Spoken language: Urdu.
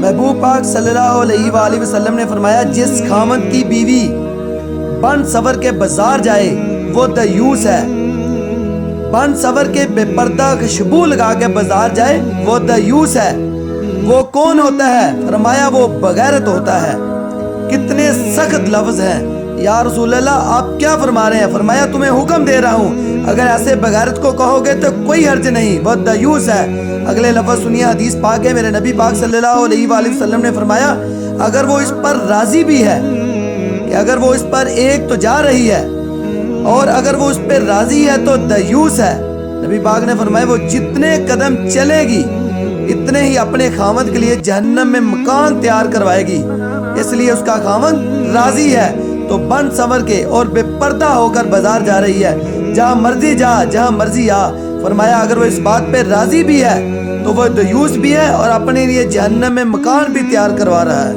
محبوب پاک صلی اللہ علیہ وآلہ وسلم نے فرمایا جس خاوند کی بیوی بن سور کے بازار جائے وہ دیوس ہے، بن سور کے بے پردہ خوشبو لگا کے بازار جائے وہ دیوس ہے۔ وہ کون ہوتا ہے؟ فرمایا وہ بغیرت ہوتا ہے۔ کتنے سخت لفظ ہیں یا رسول اللہ، آپ کیا فرما رہے ہیں؟ فرمایا تمہیں حکم دے رہا ہوں اگر ایسے بغیرت کو کہو گے تو کوئی حرج نہیں، وہ دیوس ہے۔ اگلے لفظ سنیے، حدیث پاک ہے، میرے نبی پاک صلی اللہ علیہ وآلہ وسلم نے فرمایا اگر وہ اس پر راضی بھی ہے کہ اگر وہ اس پر ایک تو جا رہی ہے اور اگر وہ اس پہ راضی ہے تو دیوس ہے۔ نبی پاک نے فرمایا وہ جتنے قدم چلے گی اتنے ہی اپنے خاوند کے لیے جہنم میں مکان تیار کروائے گی، اس لیے اس کا خاوند راضی ہے تو بن سور کے اور بے پردہ ہو کر بازار جا رہی ہے، جہاں مرضی جا جہاں مرضی آ۔ فرمایا اگر وہ اس بات پہ راضی بھی ہے تو وہ دیوس بھی ہے اور اپنے لیے جہنم میں مکان بھی تیار کروا رہا ہے۔